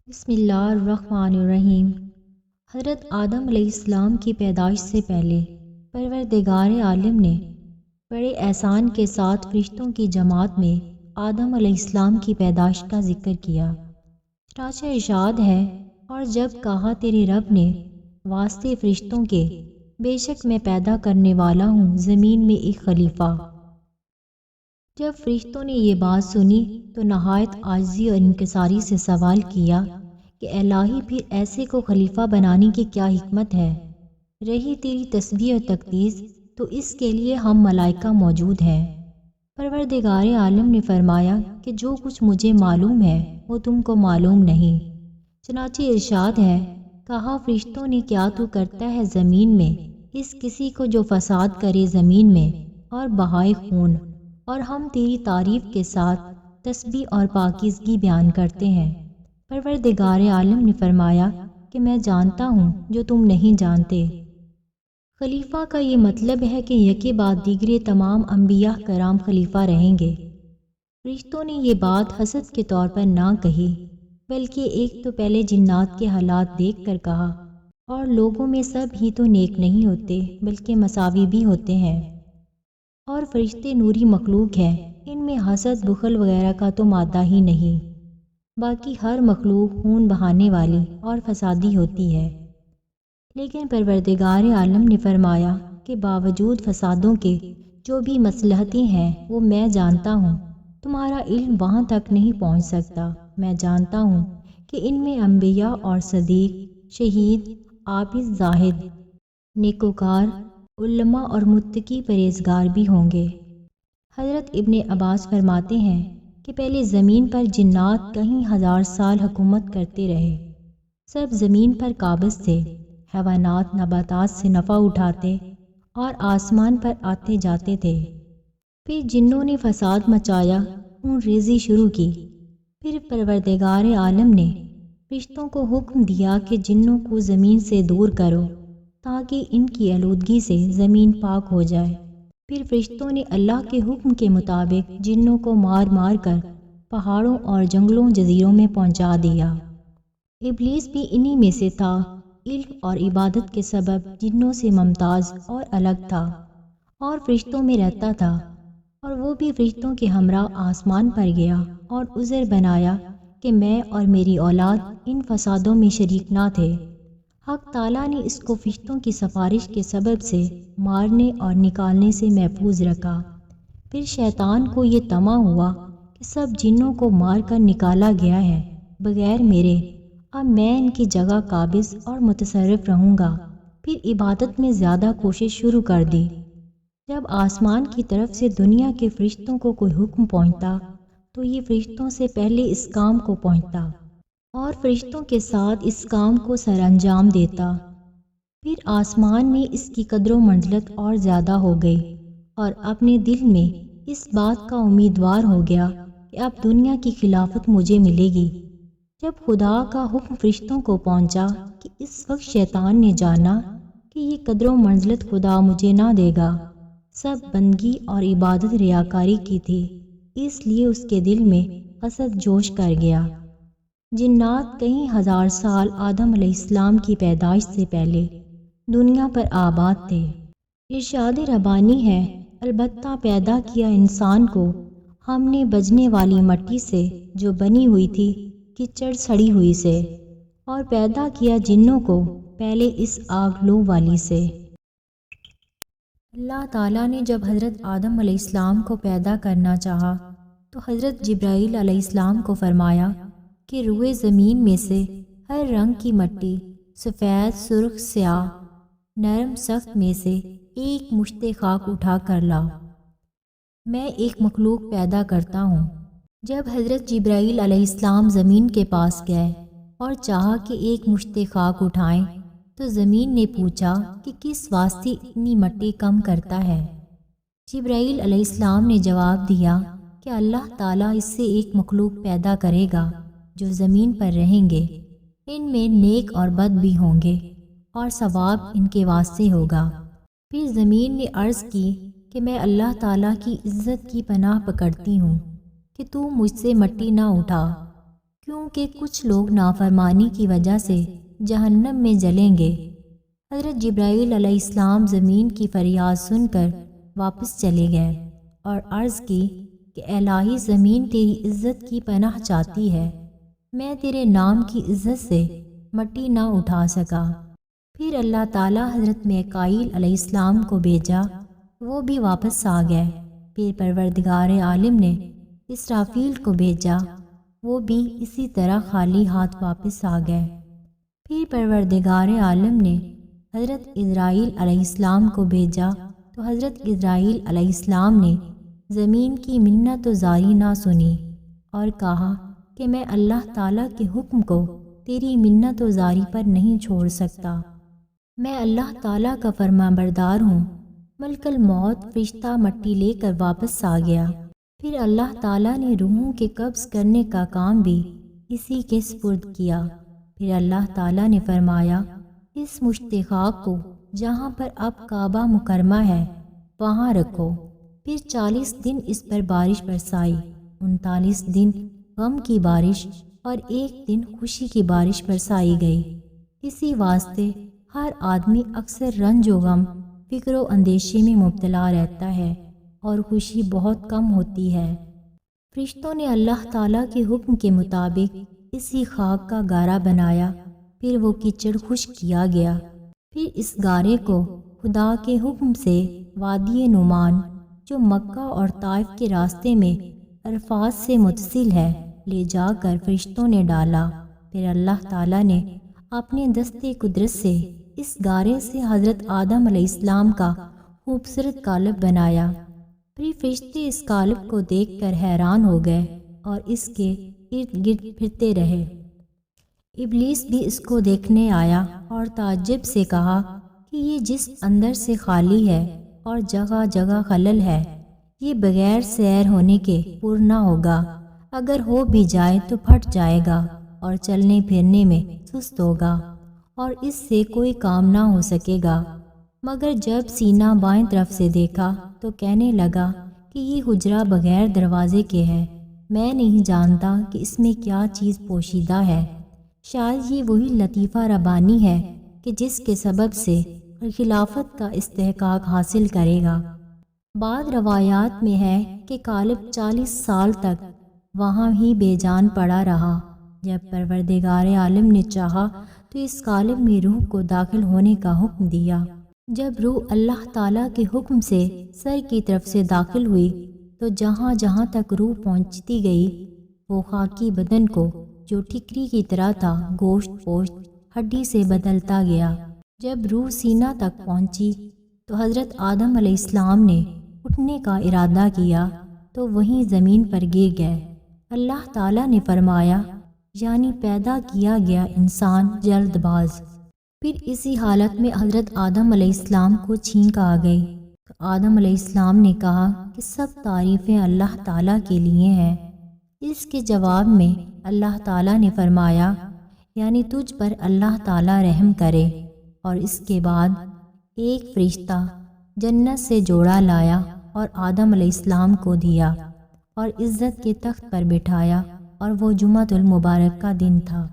بسم اللہ الرحمن الرحیم۔ حضرت آدم علیہ السلام کی پیدائش سے پہلے پروردگار عالم نے بڑے احسان کے ساتھ فرشتوں کی جماعت میں آدم علیہ السلام کی پیدائش کا ذکر کیا۔ چنانچہ ارشاد ہے، اور جب کہا تیرے رب نے واسطے فرشتوں کے، بے شک میں پیدا کرنے والا ہوں زمین میں ایک خلیفہ۔ جب فرشتوں نے یہ بات سنی تو نہایت عاجزی اور انکساری سے سوال کیا کہ الہی پھر ایسے کو خلیفہ بنانے کی کیا حکمت ہے؟ رہی تیری تسبیح اور تقدیس تو اس کے لیے ہم ملائکہ موجود ہیں۔ پروردگار عالم نے فرمایا کہ جو کچھ مجھے معلوم ہے وہ تم کو معلوم نہیں۔ چنانچہ ارشاد ہے، کہا فرشتوں نے کیا تو کرتا ہے زمین میں اس کسی کو جو فساد کرے زمین میں اور بہائے خون، اور ہم تیری تعریف کے ساتھ تسبیح اور پاکیزگی بیان کرتے ہیں۔ پروردگار عالم نے فرمایا کہ میں جانتا ہوں جو تم نہیں جانتے۔ خلیفہ کا یہ مطلب ہے کہ یکے بعد دیگرے تمام انبیاء کرام خلیفہ رہیں گے۔ فرشتوں نے یہ بات حسد کے طور پر نہ کہی، بلکہ ایک تو پہلے جنات کے حالات دیکھ کر کہا، اور لوگوں میں سب ہی تو نیک نہیں ہوتے بلکہ مساوی بھی ہوتے ہیں، اور فرشتے نوری مخلوق ہیں، ان میں حسد بخل وغیرہ کا تو مادہ ہی نہیں، باقی ہر مخلوق خون بہانے والی اور فسادی ہوتی ہے۔ لیکن پروردگار عالم نے فرمایا کہ باوجود فسادوں کے جو بھی مصلحتیں ہیں وہ میں جانتا ہوں، تمہارا علم وہاں تک نہیں پہنچ سکتا۔ میں جانتا ہوں کہ ان میں انبیاء اور صدیق، شہید، عابد، زاہد، نیکوکار، علماء اور متقی پرہیزگار بھی ہوں گے۔ حضرت ابن عباس فرماتے ہیں کہ پہلے زمین پر جنات کئی ہزار سال حکومت کرتے رہے، سب زمین پر قابض تھے، حیوانات نباتات سے نفع اٹھاتے اور آسمان پر آتے جاتے تھے۔ پھر جنوں نے فساد مچایا، خون ریزی شروع کی، پھر پروردگار عالم نے فرشتوں کو حکم دیا کہ جنوں کو زمین سے دور کرو تاکہ ان کی آلودگی سے زمین پاک ہو جائے۔ پھر فرشتوں نے اللہ کے حکم کے مطابق جنوں کو مار مار کر پہاڑوں اور جنگلوں جزیروں میں پہنچا دیا۔ ابلیس بھی انہی میں سے تھا، علم اور عبادت کے سبب جنوں سے ممتاز اور الگ تھا اور فرشتوں میں رہتا تھا، اور وہ بھی فرشتوں کے ہمراہ آسمان پر گیا اور عذر بنایا کہ میں اور میری اولاد ان فسادوں میں شریک نہ تھے۔ حق تعالیٰ نے اس کو فرشتوں کی سفارش کے سبب سے مارنے اور نکالنے سے محفوظ رکھا۔ پھر شیطان کو یہ طمع ہوا کہ سب جنوں کو مار کر نکالا گیا ہے بغیر میرے، اب میں ان کی جگہ قابض اور متصرف رہوں گا۔ پھر عبادت میں زیادہ کوشش شروع کر دی۔ جب آسمان کی طرف سے دنیا کے فرشتوں کو کوئی حکم پہنچتا تو یہ فرشتوں سے پہلے اس کام کو پہنچتا اور فرشتوں کے ساتھ اس کام کو سر انجام دیتا۔ پھر آسمان میں اس کی قدر و منزلت اور زیادہ ہو گئی، اور اپنے دل میں اس بات کا امیدوار ہو گیا کہ اب دنیا کی خلافت مجھے ملے گی۔ جب خدا کا حکم فرشتوں کو پہنچا کہ اس وقت شیطان نے جانا کہ یہ قدر و منزلت خدا مجھے نہ دے گا، سب بندگی اور عبادت ریاکاری کی تھی، اس لیے اس کے دل میں حسد جوش کر گیا۔ جنات کئی ہزار سال آدم علیہ السلام کی پیدائش سے پہلے دنیا پر آباد تھے۔ ارشاد ربانی ہے، البتہ پیدا کیا انسان کو ہم نے بجنے والی مٹی سے جو بنی ہوئی تھی کیچڑ سڑی ہوئی سے، اور پیدا کیا جنوں کو پہلے اس آگ لو والی سے۔ اللہ تعالیٰ نے جب حضرت آدم علیہ السلام کو پیدا کرنا چاہا تو حضرت جبرائیل علیہ السلام کو فرمایا کہ روئے زمین میں سے ہر رنگ کی مٹی، سفید، سرخ، سیاہ، نرم، سخت میں سے ایک مشت خاک اٹھا کر لا، میں ایک مخلوق پیدا کرتا ہوں۔ جب حضرت جبرائیل علیہ السلام زمین کے پاس گئے اور چاہا کہ ایک مشت خاک اٹھائیں تو زمین نے پوچھا کہ کس واسطے اتنی مٹی کم کرتا ہے؟ جبرائیل علیہ السلام نے جواب دیا کہ اللہ تعالیٰ اس سے ایک مخلوق پیدا کرے گا جو زمین پر رہیں گے، ان میں نیک اور بد بھی ہوں گے، اور ثواب ان کے واسطے ہوگا۔ پھر زمین نے عرض کی کہ میں اللہ تعالیٰ کی عزت کی پناہ پکڑتی ہوں کہ تو مجھ سے مٹی نہ اٹھا، کیونکہ کچھ لوگ نافرمانی کی وجہ سے جہنم میں جلیں گے۔ حضرت جبرائیل علیہ السلام زمین کی فریاد سن کر واپس چلے گئے اور عرض کی کہ الہی زمین تیری عزت کی پناہ چاہتی ہے، میں تیرے نام کی عزت سے مٹی نہ اٹھا سکا۔ پھر اللہ تعالیٰ حضرت میکائیل علیہ السلام کو بھیجا، وہ بھی واپس آ گئے۔ پھر پروردگار عالم نے اسرافیل کو بھیجا، وہ بھی اسی طرح خالی ہاتھ واپس آ گئے۔ پھر پروردگار عالم نے حضرت اسرائیل علیہ السلام کو بھیجا تو حضرت اسرائیل علیہ السلام نے زمین کی منت و زاری نہ سنی اور کہا کہ میں اللہ تعالیٰ کے حکم کو تیری منت و زاری پر نہیں چھوڑ سکتا، میں اللہ تعالیٰ کا فرما بردار ہوں۔ ملک الموت فرشتہ مٹی لے کر واپس آ گیا۔ پھر اللہ تعالیٰ نے روحوں کے قبض کرنے کا کام بھی اسی کے سپرد کیا۔ پھر اللہ تعالیٰ نے فرمایا، اس مشت خاک کو جہاں پر اب کعبہ مکرمہ ہے وہاں رکھو۔ پھر 40 دن اس پر بارش برسائی، 39 دن غم کی بارش اور 1 دن خوشی کی بارش برسائی گئی۔ اسی واسطے ہر آدمی اکثر رنج و غم، فکر و اندیشے میں مبتلا رہتا ہے اور خوشی بہت کم ہوتی ہے۔ فرشتوں نے اللہ تعالیٰ کے حکم کے مطابق اسی خاک کا گارا بنایا، پھر وہ کیچڑ خشک کیا گیا۔ پھر اس گارے کو خدا کے حکم سے وادی نعمان جو مکہ اور طائف کے راستے میں عرفات سے متصل ہے لے جا کر فرشتوں نے ڈالا۔ پھر اللہ تعالیٰ نے اپنے دستے قدرت سے اس گارے سے حضرت آدم علیہ السلام کا خوبصورت قالب بنایا۔ پھر فرشتے اس قالب کو دیکھ کر حیران ہو گئے اور اس کے ارد گرد پھرتے رہے۔ ابلیس بھی اس کو دیکھنے آیا اور تعجب سے کہا کہ یہ جسم اندر سے خالی ہے اور جگہ جگہ خلل ہے، یہ بغیر سیر ہونے کے پر نہ ہوگا، اگر ہو بھی جائے تو پھٹ جائے گا اور چلنے پھرنے میں سست ہوگا اور اس سے کوئی کام نہ ہو سکے گا۔ مگر جب سینہ بائیں طرف سے دیکھا تو کہنے لگا کہ یہ حجرہ بغیر دروازے کے ہے، میں نہیں جانتا کہ اس میں کیا چیز پوشیدہ ہے، شاید یہ وہی لطیفہ ربانی ہے کہ جس کے سبب سے خلافت کا استحقاق حاصل کرے گا۔ بعض روایات میں ہے کہ قالب 40 سال تک وہاں ہی بے جان پڑا رہا۔ جب پروردگار عالم نے چاہا تو اس قالب میں روح کو داخل ہونے کا حکم دیا۔ جب روح اللہ تعالیٰ کے حکم سے سر کی طرف سے داخل ہوئی تو جہاں جہاں تک روح پہنچتی گئی وہ خاکی بدن کو جو ٹھکری کی طرح تھا گوشت پوشت ہڈی سے بدلتا گیا۔ جب روح سینہ تک پہنچی تو حضرت آدم علیہ السلام نے اٹھنے کا ارادہ کیا تو وہیں زمین پر گر گئے۔ اللہ تعالیٰ نے فرمایا، یعنی پیدا کیا گیا انسان جلد باز۔ پھر اسی حالت میں حضرت آدم علیہ السلام کو چھینک آ گئی تو آدم علیہ السلام نے کہا کہ سب تعریفیں اللہ تعالیٰ کے لیے ہیں۔ اس کے جواب میں اللہ تعالیٰ نے فرمایا، یعنی تجھ پر اللہ تعالیٰ رحم کرے۔ اور اس کے بعد ایک فرشتہ جنت سے جوڑا لایا اور آدم علیہ السلام کو دیا اور عزت کے تخت پر بٹھایا، اور وہ جمعۃ المبارک کا دن تھا۔